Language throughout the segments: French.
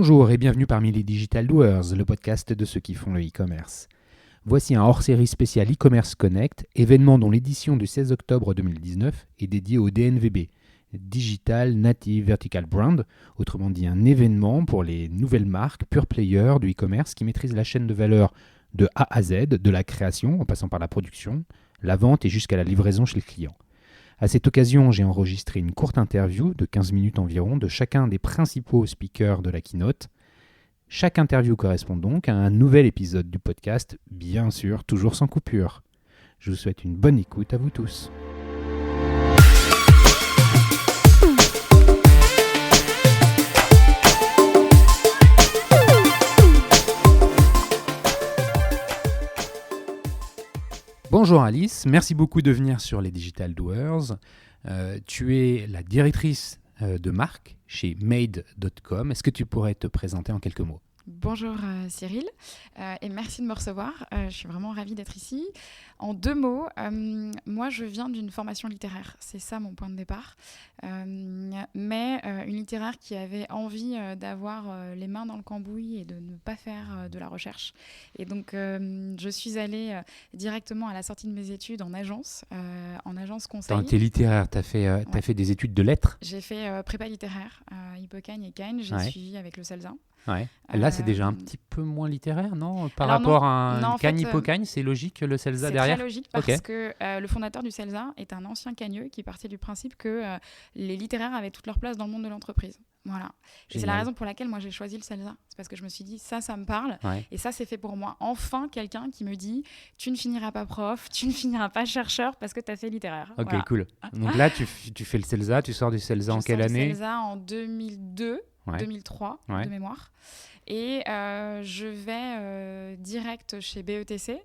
Bonjour et bienvenue parmi les Digital Doers, le podcast de ceux qui font le e-commerce. Voici un hors-série spécial e-commerce Connect, événement dont l'édition du 16 octobre 2019 est dédiée au DNVB, Digital Native Vertical Brand, autrement dit un événement pour les nouvelles marques pure players du e-commerce qui maîtrisent la chaîne de valeur de A à Z, de la création en passant par la production, la vente et jusqu'à la livraison chez le client. À cette occasion, j'ai enregistré une courte interview de 15 minutes environ de chacun des principaux speakers de la keynote. Chaque interview correspond donc à un nouvel épisode du podcast, bien sûr, toujours sans coupure. Je vous souhaite une bonne écoute à vous tous. Bonjour Alice, merci beaucoup de venir sur les Digital Doers. Tu es la directrice de marque chez Made.com. Est-ce que tu pourrais te présenter en quelques mots ? Bonjour Cyril et merci de me recevoir. Je suis vraiment ravie d'être ici. En 2 mots, moi je viens d'une formation littéraire, c'est ça mon point de départ, mais une littéraire qui avait envie d'avoir les mains dans le cambouis et de ne pas faire de la recherche. Et donc je suis allée directement à la sortie de mes études en agence conseil. Tu es littéraire, tu as fait des études de lettres ? J'ai fait prépa littéraire, Hippocagne et Cagne, j'ai suivi avec le CELSA. Ouais. Là, c'est déjà un petit peu moins littéraire, non ? Par Alors rapport non, à un Cagne Hippocagne, c'est logique le CELSA derrière ? C'est très logique parce que le fondateur du CELSA est un ancien cagneux qui partait du principe que les littéraires avaient toute leur place dans le monde de l'entreprise. Voilà. Et c'est la raison pour laquelle moi j'ai choisi le CELSA. C'est parce que je me suis dit, ça me parle. Ouais. Et ça, c'est fait pour moi. Enfin, quelqu'un qui me dit, tu ne finiras pas prof, tu ne finiras pas chercheur parce que tu as fait littéraire. Ok, voilà. Cool. Donc là, tu fais le CELSA, tu sors du CELSA en quelle année ? Je sors du CELSA en 2002, 2003 de mémoire. Et je vais direct chez BETC,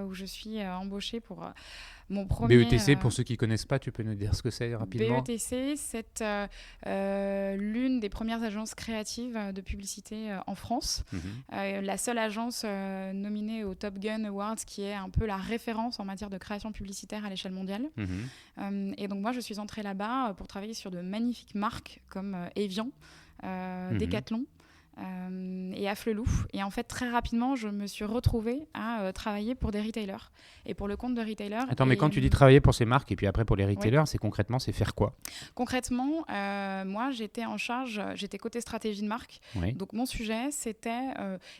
où je suis embauchée pour mon premier... BETC, pour ceux qui ne connaissent pas, tu peux nous dire ce que c'est rapidement ? BETC, c'est l'une des premières agences créatives de publicité en France. La seule agence nominée au Top Gun Awards, qui est un peu la référence en matière de création publicitaire à l'échelle mondiale. Et donc moi, je suis entrée là-bas pour travailler sur de magnifiques marques comme Evian, Decathlon, et Afflelou. Et en fait, très rapidement, je me suis retrouvée à travailler pour des retailers. Et pour le compte de retailers... Attends, mais quand tu dis travailler pour ces marques et puis après pour les retailers, c'est concrètement, c'est faire quoi ? Concrètement, moi, j'étais en charge, j'étais côté stratégie de marque. Oui. Donc, mon sujet, c'était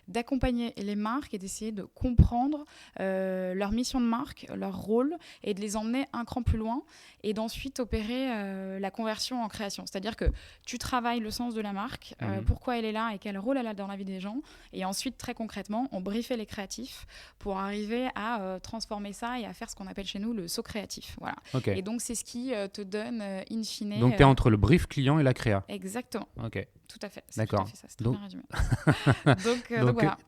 d'accompagner les marques et d'essayer de comprendre leur mission de marque, leur rôle, et de les emmener un cran plus loin et d'ensuite opérer la conversion en création. C'est-à-dire que tu travailles le sens de la marque, pourquoi elle est là et quel rôle elle a dans la vie des gens. Et ensuite, très concrètement, on briefait les créatifs pour arriver à transformer ça et à faire ce qu'on appelle chez nous le saut créatif. Voilà. Okay. Et donc, c'est ce qui te donne, in fine... Donc, tu es entre le brief client et la créa. Exactement. Ok. Tout à fait. D'accord. Tout à fait ça. C'est très bien résumé. donc voilà.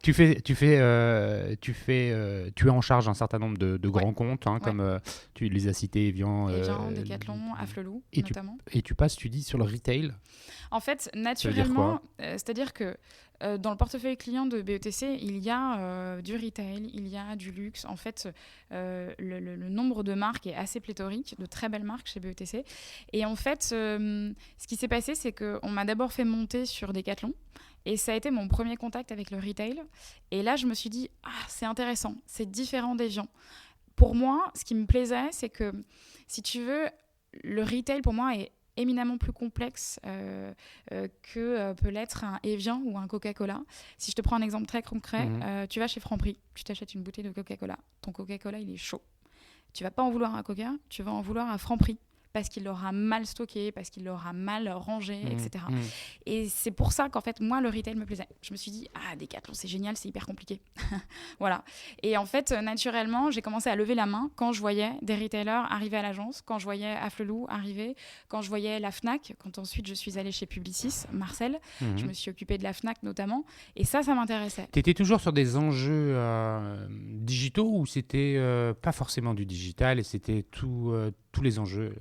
Tu es en charge d'un certain nombre de grands comptes, comme tu les as cités, Evian, Decathlon, Afflelou, notamment. Et tu dis, sur le retail ? En fait, naturellement, c'est-à-dire que dans le portefeuille client de BETC, il y a du retail, il y a du luxe. En fait, le nombre de marques est assez pléthorique, de très belles marques chez BETC. Et en fait, ce qui s'est passé, c'est qu'on m'a d'abord fait monter sur Decathlon. Et ça a été mon premier contact avec le retail. Et là, je me suis dit, c'est intéressant, c'est différent d'Evian. Pour moi, ce qui me plaisait, c'est que, si tu veux, le retail, pour moi, est éminemment plus complexe que peut l'être un Evian ou un Coca-Cola. Si je te prends un exemple très concret, tu vas chez Franprix, tu t'achètes une bouteille de Coca-Cola. Ton Coca-Cola, il est chaud. Tu vas pas en vouloir à Coca, tu vas en vouloir à Franprix. Parce qu'il l'aura mal stocké, parce qu'il l'aura mal rangé, etc. Et c'est pour ça qu'en fait, moi, le retail me plaisait. Je me suis dit, Decathlon, c'est génial, c'est hyper compliqué. Voilà. Et en fait, naturellement, j'ai commencé à lever la main quand je voyais des retailers arriver à l'agence, quand je voyais Afflelou arriver, quand je voyais la Fnac, quand ensuite je suis allée chez Publicis, Marcel. Je me suis occupée de la Fnac notamment. Et ça m'intéressait. Tu étais toujours sur des enjeux digitaux ou c'était pas forcément du digital et c'était tous les enjeux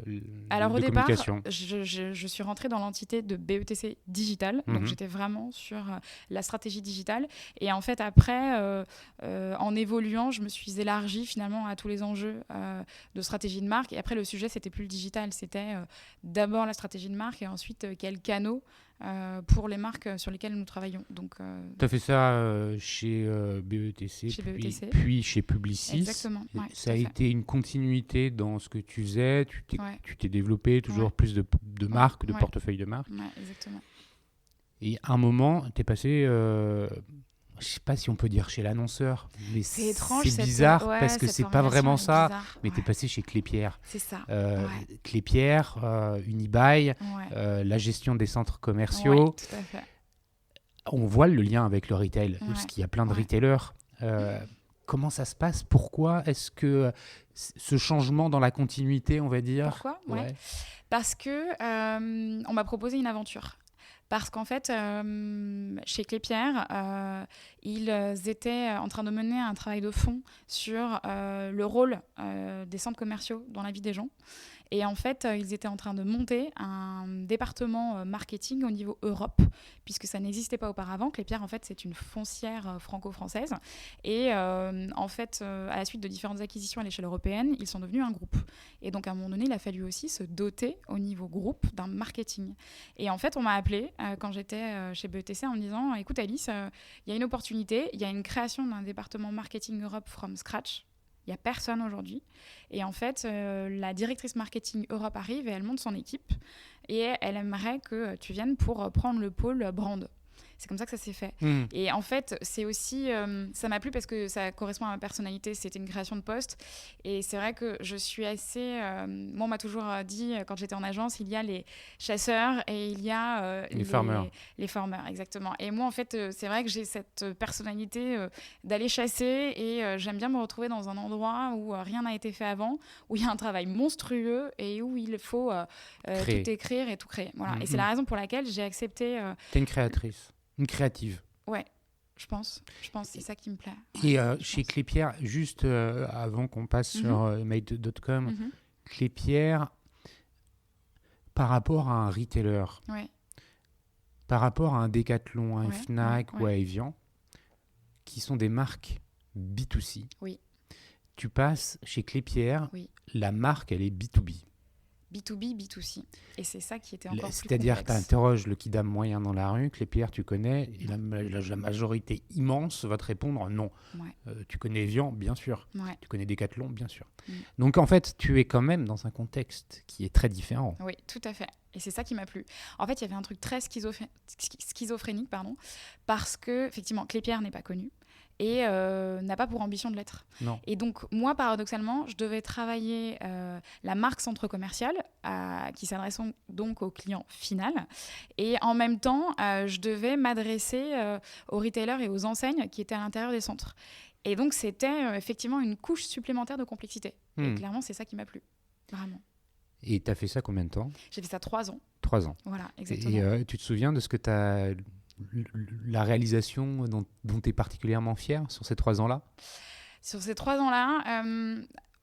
Alors, de au départ, communication. je suis rentrée dans l'entité de BETC Digital, donc j'étais vraiment sur la stratégie digitale. Et en fait, après, en évoluant, je me suis élargie finalement à tous les enjeux de stratégie de marque. Et après, le sujet, c'était plus le digital, c'était d'abord la stratégie de marque et ensuite quels canaux pour les marques sur lesquelles nous travaillons. Tu as fait ça chez BETC, puis chez Publicis. Exactement. Ouais, ça a été une continuité dans ce que tu faisais. Tu t'es développé toujours plus de marques, de portefeuille de marques. Ouais, exactement. Et à un moment, tu es passé, je ne sais pas si on peut dire chez l'annonceur, mais c'est étrange. C'est bizarre parce que c'est pas vraiment ça. Bizarre, mais tu es passé chez Klépierre. C'est ça. Klépierre, Unibail, la gestion des centres commerciaux. Ouais, tout à fait. On voit le lien avec le retail, parce qu'il y a plein de retailers. Comment ça se passe? Pourquoi est-ce que ce changement dans la continuité, on va dire? Pourquoi? Parce que on m'a proposé une aventure. Parce qu'en fait, chez Klépierre, ils étaient en train de mener un travail de fond sur le rôle des centres commerciaux dans la vie des gens. Et en fait, ils étaient en train de monter un département marketing au niveau Europe, puisque ça n'existait pas auparavant. Klépierre, en fait, c'est une foncière franco-française. Et en fait, à la suite de différentes acquisitions à l'échelle européenne, ils sont devenus un groupe. Et donc, à un moment donné, il a fallu aussi se doter au niveau groupe d'un marketing. Et en fait, on m'a appelée quand j'étais chez BETC en me disant « Écoute Alice, il y a une opportunité, il y a une création d'un département marketing Europe from scratch. Il n'y a personne aujourd'hui. Et en fait, la directrice marketing Europe arrive et elle monte son équipe. Et elle aimerait que tu viennes pour prendre le pôle brand. » C'est comme ça que ça s'est fait. Et en fait, c'est aussi... ça m'a plu parce que ça correspond à ma personnalité. C'était une création de poste. Et c'est vrai que je suis assez... moi, on m'a toujours dit, quand j'étais en agence, il y a les chasseurs et il y a... les farmers. Les farmers, exactement. Et moi, en fait, c'est vrai que j'ai cette personnalité d'aller chasser. Et j'aime bien me retrouver dans un endroit où rien n'a été fait avant, où il y a un travail monstrueux et où il faut tout écrire et tout créer. Voilà. Et c'est la raison pour laquelle j'ai accepté... T'es une créatrice. Une créative. Ouais, je pense. C'est ça qui me plaît. Et chez Klépierre, juste avant qu'on passe sur made.com, Klépierre, par rapport à un retailer, par rapport à un Decathlon, à un Fnac ou à Evian, qui sont des marques B2C, tu passes chez Klépierre, la marque, elle est B2B. B2B, B2C. Et c'est ça qui était encore plus complexe. C'est-à-dire, tu interroges le kidam moyen dans la rue, Klépierre, tu connais, et la majorité immense va te répondre non. Tu connais Evian, bien sûr. Tu connais Decathlon, bien sûr. Donc, en fait, tu es quand même dans un contexte qui est très différent. Oui, tout à fait. Et c'est ça qui m'a plu. En fait, il y avait un truc très schizophrénique, parce que, effectivement, Klépierre n'est pas connu. Et n'a pas pour ambition de l'être. Non. Et donc, moi, paradoxalement, je devais travailler la marque centre commercial qui s'adresse donc au client final. Et en même temps, je devais m'adresser aux retailers et aux enseignes qui étaient à l'intérieur des centres. Et donc, c'était effectivement une couche supplémentaire de complexité. Et clairement, c'est ça qui m'a plu. Vraiment. Et tu as fait ça combien de temps? J'ai fait ça 3 ans. 3 ans. Voilà, exactement. Et tu te souviens de ce que tu as... la réalisation dont tu es particulièrement fière sur ces 3 ans-là? Sur ces 3 ans-là,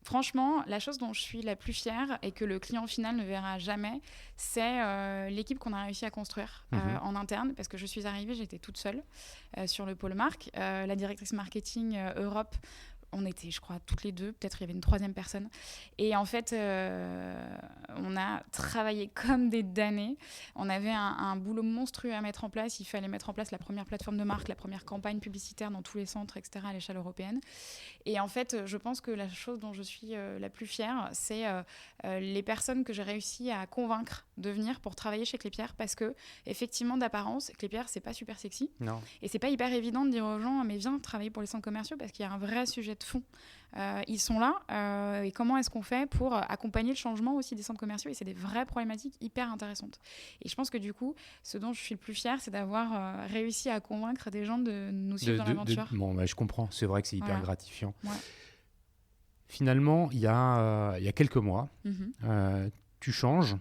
franchement, la chose dont je suis la plus fière et que le client final ne verra jamais, c'est l'équipe qu'on a réussi à construire en interne. Parce que je suis arrivée, j'étais toute seule sur le pôle marque. La directrice marketing Europe, on était, je crois, toutes les deux. Peut-être il y avait une 3e personne. Et en fait, on a travaillé comme des damnés. On avait un boulot monstrueux à mettre en place. Il fallait mettre en place la première plateforme de marque, la première campagne publicitaire dans tous les centres, etc., à l'échelle européenne. Et en fait, je pense que la chose dont je suis la plus fière, c'est les personnes que j'ai réussi à convaincre de venir pour travailler chez Klépierre. Parce que, effectivement, d'apparence, Klépierre, c'est pas super sexy. Non. Et c'est pas hyper évident de dire aux gens, mais viens travailler pour les centres commerciaux, parce qu'il y a un vrai sujet de fond. Ils sont là et comment est-ce qu'on fait pour accompagner le changement aussi des centres commerciaux, et c'est des vraies problématiques hyper intéressantes. Et je pense que du coup, ce dont je suis le plus fière, c'est d'avoir réussi à convaincre des gens de nous suivre dans l'aventure. Bon, bah, je comprends, c'est vrai que c'est hyper gratifiant. Finalement, il y a quelques mois, tu changes.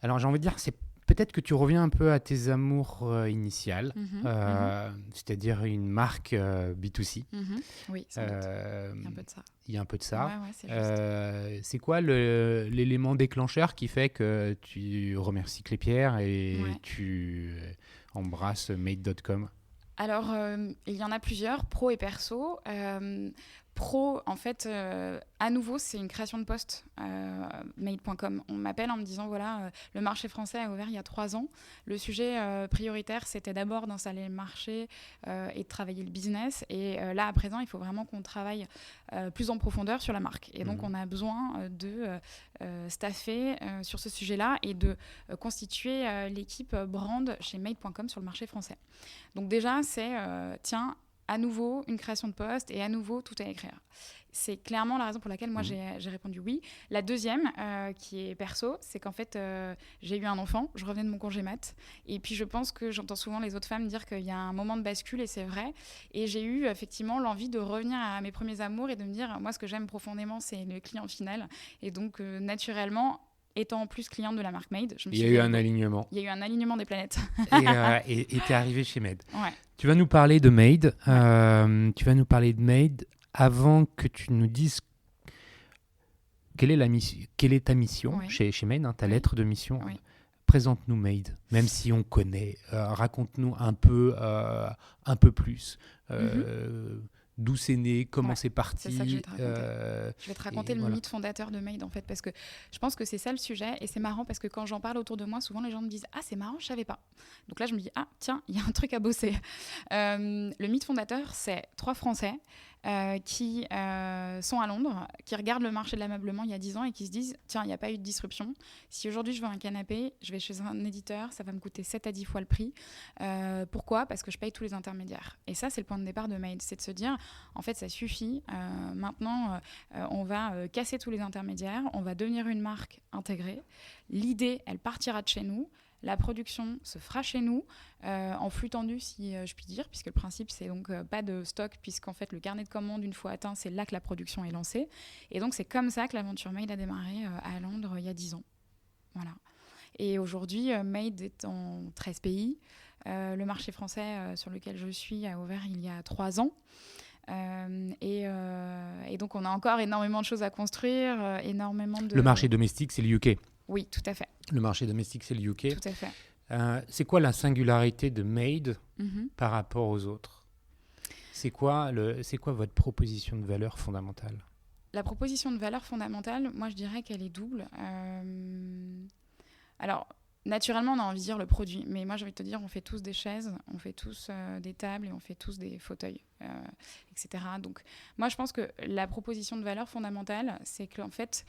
Alors j'ai envie de dire, c'est peut-être que tu reviens un peu à tes amours initiales, c'est-à-dire une marque B2C. Oui, il y a un peu de ça. Il y a un peu de ça. Ouais, c'est juste. C'est quoi l'élément déclencheur qui fait que tu remercies Klépierre et tu embrasses made.com? Alors, il y en a plusieurs, pro et perso. Pro, en fait, à nouveau, c'est une création de poste, made.com. On m'appelle en me disant, voilà, le marché français a ouvert il y a 3 ans. Le sujet prioritaire, c'était d'abord d'installer le marché et de travailler le business. Et là, à présent, il faut vraiment qu'on travaille plus en profondeur sur la marque. Et donc, on a besoin de staffer sur ce sujet-là et de constituer l'équipe brand chez made.com sur le marché français. Donc déjà, c'est, à nouveau, une création de poste et à nouveau, tout à écrire. C'est clairement la raison pour laquelle moi, j'ai répondu oui. La deuxième, qui est perso, c'est qu'en fait, j'ai eu un enfant, je revenais de mon congé mat. Et puis, je pense que j'entends souvent les autres femmes dire qu'il y a un moment de bascule, et c'est vrai. Et j'ai eu effectivement l'envie de revenir à mes premiers amours et de me dire, moi, ce que j'aime profondément, c'est le client final. Et donc, naturellement, étant en plus cliente de la marque Made, il y a eu un alignement. Il y a eu un alignement des planètes. Et tu es arrivée chez Made. Ouais. Tu vas nous parler de Made. Tu vas nous parler de Made avant que tu nous dises quelle est ta mission chez Made, ta lettre de mission. Oui. Présente-nous Made, même si on connaît. Raconte-nous un peu plus. D'où c'est né, comment c'est parti. C'est ça que je vais te raconter. Je vais te raconter le mythe fondateur de Made, en fait, parce que je pense que c'est ça le sujet. Et c'est marrant parce que quand j'en parle autour de moi, souvent les gens me disent « Ah, c'est marrant, je savais pas ». Donc là, je me dis « Ah, tiens, il y a un truc à bosser ». Le mythe fondateur, c'est 3 Français qui sont à Londres, qui regardent le marché de l'ameublement il y a 10 ans et qui se disent « Tiens, il n'y a pas eu de disruption. Si aujourd'hui je veux un canapé, je vais chez un éditeur, ça va me coûter 7 à 10 fois le prix. Pourquoi ? Parce que je paye tous les intermédiaires. » Et ça, c'est le point de départ de Made, c'est de se dire « En fait, ça suffit. Maintenant, on va casser tous les intermédiaires. On va devenir une marque intégrée. L'idée, elle partira de chez nous. La production se fera chez nous, en flux tendu, si je puis dire, puisque le principe, c'est donc pas de stock, puisqu'en fait, le carnet de commandes, une fois atteint, c'est là que la production est lancée. Et donc, c'est comme ça que l'aventure Made a démarré à Londres il y a 10 ans. Voilà. Et aujourd'hui, Made est en 13 pays. Le marché français sur lequel je suis a ouvert il y a 3 ans. Et donc, on a encore énormément de choses à construire, énormément de... Le marché domestique, c'est le UK. Oui, tout à fait. Le marché domestique, c'est le UK. Tout à fait. C'est quoi la singularité de Made par rapport aux autres ? C'est quoi votre proposition de valeur fondamentale ? La proposition de valeur fondamentale, moi, je dirais qu'elle est double. Alors, naturellement, on a envie de dire le produit. Mais moi, j'ai envie de te dire, on fait tous des chaises, on fait tous des tables et on fait tous des fauteuils, etc. Donc, moi, je pense que la proposition de valeur fondamentale, c'est qu'en fait,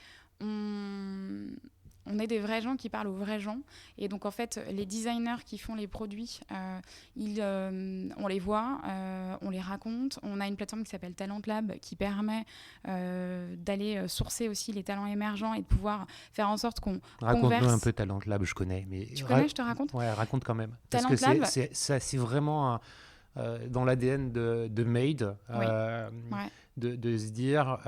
on est des vrais gens qui parlent aux vrais gens. Et donc, en fait, les designers qui font les produits, on les voit, on les raconte. On a une plateforme qui s'appelle Talent Lab qui permet d'aller sourcer aussi les talents émergents et de pouvoir faire en sorte qu'on Raconte-nous converse. un peu Talent Lab, je connais. Mais Tu connais, je te raconte ? Ouais, raconte quand même. Talent Parce que Lab, c'est vraiment dans l'ADN de Made, de se dire...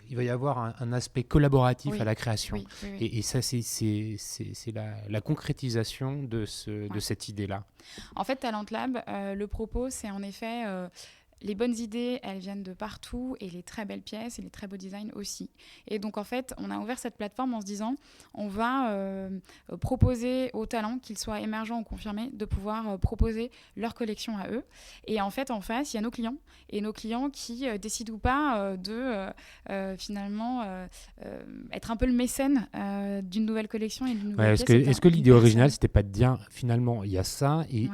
il va y avoir un aspect collaboratif à la création. Oui. Et ça, c'est la concrétisation de cette idée-là. En fait, Talent Lab, le propos, c'est en effet... les bonnes idées, elles viennent de partout et les très belles pièces et les très beaux designs aussi. Et donc, en fait, on a ouvert cette plateforme en se disant on va proposer aux talents, qu'ils soient émergents ou confirmés, de pouvoir proposer leur collection à eux. Et en fait, en face, il y a nos clients. Et nos clients qui décident ou pas de finalement être un peu le mécène d'une nouvelle collection et d'une nouvelle pièce. Est-ce que l'idée originale, c'était pas de dire finalement, il y a ça et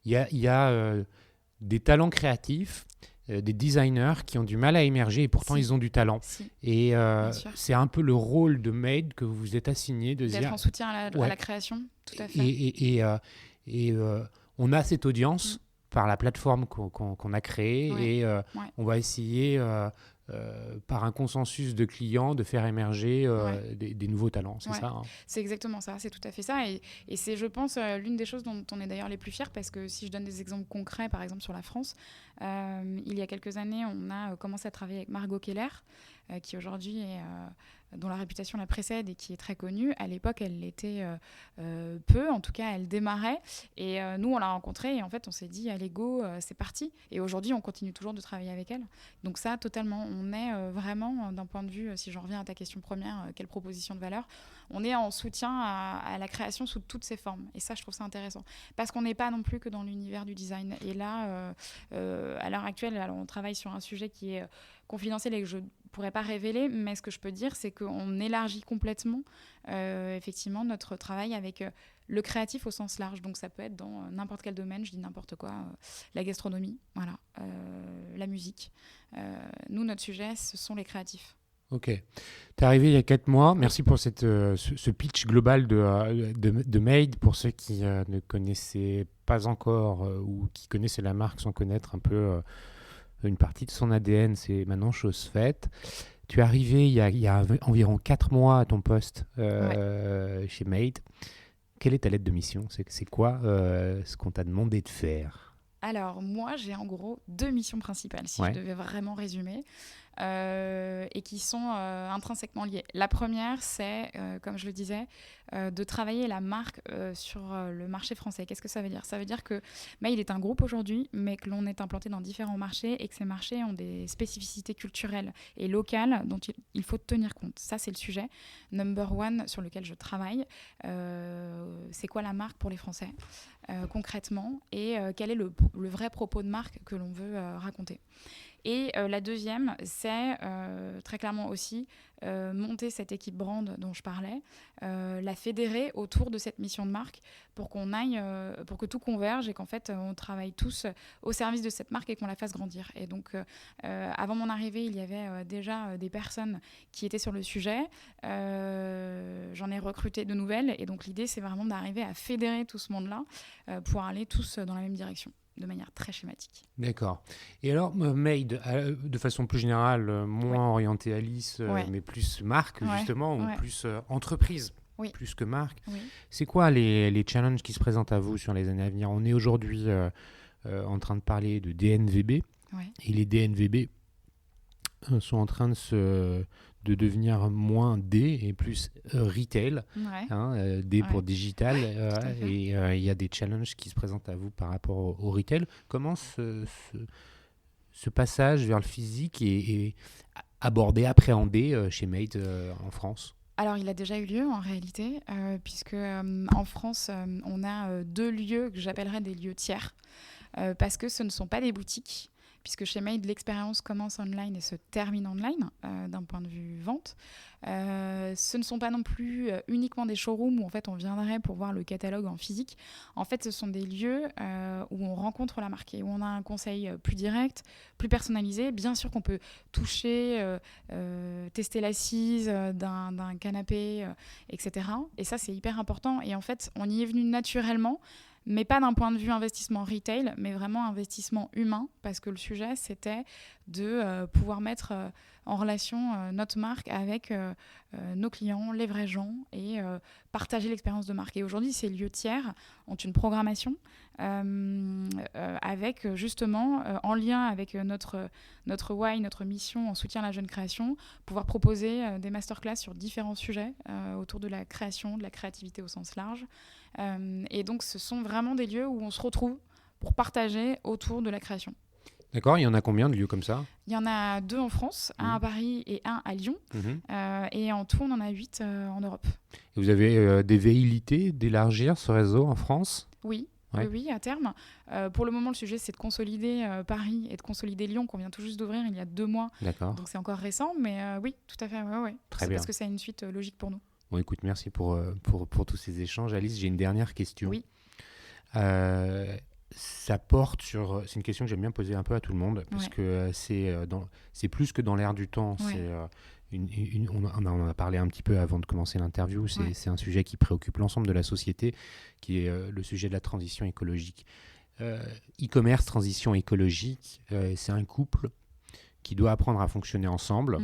il y a des talents créatifs, des designers qui ont du mal à émerger et pourtant ils ont du talent. Et c'est un peu le rôle de Made que vous vous êtes assigné de d'être dire... en soutien à la création, tout à fait. Et on a cette audience par la plateforme qu'on a créée et on va essayer... par un consensus de clients, de faire émerger des nouveaux talents, c'est ça C'est exactement ça, c'est tout à fait ça. Et c'est, je pense, l'une des choses dont on est d'ailleurs les plus fiers, parce que si je donne des exemples concrets, par exemple sur la France, il y a quelques années, on a commencé à travailler avec Margot Keller, qui aujourd'hui est dont la réputation la précède et qui est très connue. À l'époque, elle l'était peu, en tout cas, elle démarrait. Et nous, on l'a rencontrée et en fait, on s'est dit, allez, go, c'est parti. Et aujourd'hui, on continue toujours de travailler avec elle. Donc ça, totalement, on est vraiment, d'un point de vue, si j'en reviens à ta question première, quelle proposition de valeur, on est en soutien à la création sous toutes ses formes. Et ça, je trouve ça intéressant. Parce qu'on n'est pas non plus que dans l'univers du design. Et là, à l'heure actuelle, alors, on travaille sur un sujet qui est confidentiel et que je ne pourrais pas révéler, mais ce que je peux dire, c'est qu'on élargit complètement effectivement notre travail avec le créatif au sens large. Donc ça peut être dans n'importe quel domaine, je dis n'importe quoi, la gastronomie, voilà, la musique. Nous, notre sujet, ce sont les créatifs. Ok. Tu es arrivé il y a 4 mois. Merci pour ce pitch global de Made. Pour ceux qui ne connaissaient pas encore ou qui connaissaient la marque sans connaître un peu une partie de son ADN, c'est maintenant chose faite. Tu es arrivé il y a environ 4 mois à ton poste chez Made. Quelle est ta lettre de mission ? C'est quoi ce qu'on t'a demandé de faire ? Alors, moi, j'ai en gros 2 missions principales, si je devais vraiment résumer. Et qui sont intrinsèquement liées. La première, c'est, comme je le disais, de travailler la marque sur le marché français. Qu'est-ce que ça veut dire ? Ça veut dire que Made est un groupe aujourd'hui, mais que l'on est implanté dans différents marchés et que ces marchés ont des spécificités culturelles et locales dont il faut tenir compte. Ça, c'est le sujet number one sur lequel je travaille. C'est quoi la marque pour les Français concrètement, et quel est le vrai propos de marque que l'on veut raconter. Et la deuxième, c'est très clairement aussi monter cette équipe brand dont je parlais, la fédérer autour de cette mission de marque pour qu'on aille, pour que tout converge et qu'en fait on travaille tous au service de cette marque et qu'on la fasse grandir. Et donc avant mon arrivée, il y avait déjà des personnes qui étaient sur le sujet. J'en ai recruté de nouvelles et donc l'idée c'est vraiment d'arriver à fédérer tout ce monde-là pour aller tous dans la même direction, de manière très schématique. D'accord. Et alors, Made, de façon plus générale, moins orientée Alice, mais plus marque, justement, ou plus entreprise, plus que marque. Oui. C'est quoi les challenges qui se présentent à vous sur les années à venir ? On est aujourd'hui en train de parler de DNVB, et les DNVB sont en train de devenir moins D et plus retail, D pour digital, et il y a des challenges qui se présentent à vous par rapport au retail. Comment ce passage vers le physique est abordé, appréhendé chez Made en France ? Alors, il a déjà eu lieu en réalité, puisque en France, on a 2 lieux que j'appellerais des lieux tiers, parce que ce ne sont pas des boutiques, puisque chez Made, l'expérience commence online et se termine online, d'un point de vue vente. Ce ne sont pas non plus uniquement des showrooms où en fait on viendrait pour voir le catalogue en physique. En fait, ce sont des lieux où on rencontre la marque et où on a un conseil plus direct, plus personnalisé. Bien sûr qu'on peut toucher, tester l'assise d'un canapé, etc. Et ça, c'est hyper important. Et en fait, on y est venu naturellement, mais pas d'un point de vue investissement retail, mais vraiment investissement humain, parce que le sujet, c'était de pouvoir mettre en relation notre marque avec nos clients, les vrais gens, et partager l'expérience de marque. Et aujourd'hui, ces lieux tiers ont une programmation avec justement, en lien avec notre why, notre mission en soutien à la jeune création, pouvoir proposer des masterclass sur différents sujets autour de la création, de la créativité au sens large. Et donc, ce sont vraiment des lieux où on se retrouve pour partager autour de la création. D'accord, il y en a combien de lieux comme ça ? Il y en a 2 en France, un à Paris et un à Lyon. Et en tout, on en a 8 en Europe. Et vous avez des velléités d'élargir ce réseau en France ? Oui. Oui, à terme. Pour le moment, le sujet, c'est de consolider Paris et de consolider Lyon, qu'on vient tout juste d'ouvrir il y a 2 mois. D'accord. Donc, c'est encore récent, mais oui, tout à fait. Très bien. Parce que c'est une suite logique pour nous. Bon, écoute, merci pour tous ces échanges. Alice, j'ai une dernière question. Oui. Ça porte sur... C'est une question que j'aime bien poser un peu à tout le monde, parce que c'est plus que dans l'air du temps. Ouais. On en a parlé un petit peu avant de commencer l'interview. C'est un sujet qui préoccupe l'ensemble de la société, qui est le sujet de la transition écologique. E-commerce, transition écologique, c'est un couple qui doit apprendre à fonctionner ensemble.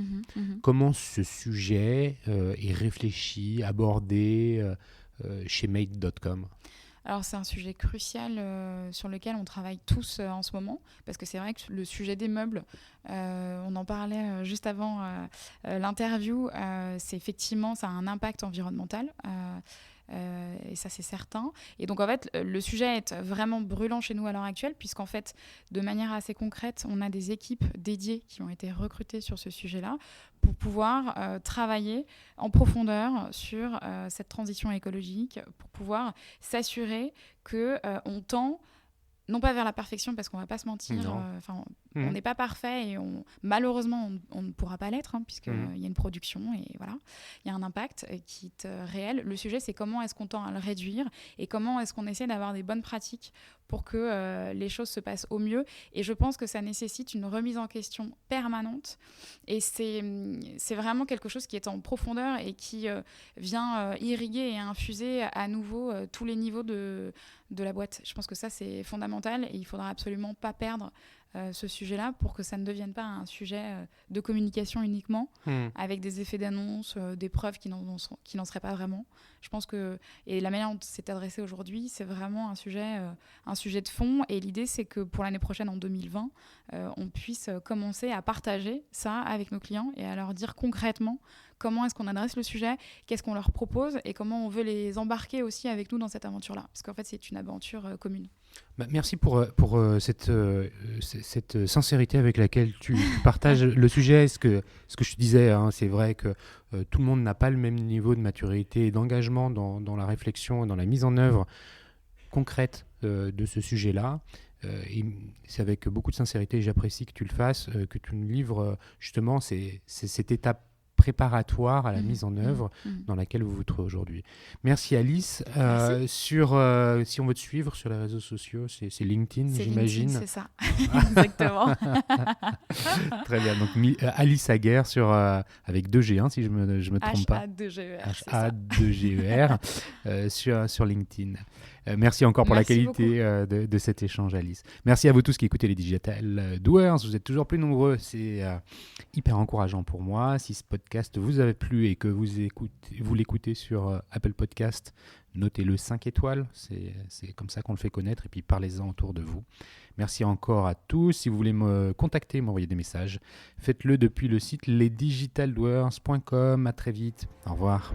Comment ce sujet est réfléchi, abordé chez Made.com ? Alors c'est un sujet crucial sur lequel on travaille tous en ce moment, parce que c'est vrai que le sujet des meubles, on en parlait juste avant l'interview, c'est effectivement, ça a un impact environnemental. Et ça, c'est certain. Et donc, en fait, le sujet est vraiment brûlant chez nous à l'heure actuelle, puisqu'en fait, de manière assez concrète, on a des équipes dédiées qui ont été recrutées sur ce sujet-là pour pouvoir travailler en profondeur sur cette transition écologique, pour pouvoir s'assurer qu'on tend non pas vers la perfection, parce qu'on ne va pas se mentir, on n'est pas parfait et malheureusement on ne pourra pas l'être, puisqu'il y a une production et voilà, il y a un impact qui est réel. Le sujet, c'est comment est-ce qu'on tend à le réduire et comment est-ce qu'on essaie d'avoir des bonnes pratiques pour que les choses se passent au mieux. Et je pense que ça nécessite une remise en question permanente, et c'est vraiment quelque chose qui est en profondeur et qui vient irriguer et infuser à nouveau tous les niveaux de la boîte. Je pense que ça, c'est fondamental, et il ne faudra absolument pas perdre ce sujet-là pour que ça ne devienne pas un sujet de communication uniquement, avec des effets d'annonce, des preuves qui n'en seraient pas vraiment. Je pense que, et la manière dont c'est adressé aujourd'hui, c'est vraiment un sujet de fond, et l'idée, c'est que pour l'année prochaine, en 2020, on puisse commencer à partager ça avec nos clients et à leur dire concrètement comment est-ce qu'on adresse le sujet, qu'est-ce qu'on leur propose et comment on veut les embarquer aussi avec nous dans cette aventure-là. Parce qu'en fait, c'est une aventure commune. Merci pour cette sincérité avec laquelle tu partages le sujet. Ce que je te disais, c'est vrai que tout le monde n'a pas le même niveau de maturité et d'engagement dans la réflexion et dans la mise en œuvre concrète de ce sujet-là. Et c'est avec beaucoup de sincérité, et j'apprécie que tu le fasses, que tu nous livres justement cette étape préparatoire à la mise en œuvre dans laquelle vous vous trouvez aujourd'hui. Merci Alice. Merci. Si on veut te suivre sur les réseaux sociaux, c'est LinkedIn, j'imagine. C'est ça, exactement. Très bien. Donc Alice Aguer avec 2 G, si je me trompe pas. H-A-2-G-E-R sur LinkedIn. Merci encore pour la qualité de cet échange, Alice. Merci à vous tous qui écoutez les Digital Doers. Vous êtes toujours plus nombreux. C'est hyper encourageant pour moi. Si ce podcast vous a plu et que vous l'écoutez sur Apple Podcast, notez-le 5 étoiles. C'est comme ça qu'on le fait connaître. Et puis parlez-en autour de vous. Merci encore à tous. Si vous voulez me contacter, m'envoyer des messages, faites-le depuis le site lesdigitaldoers.com. À très vite. Au revoir.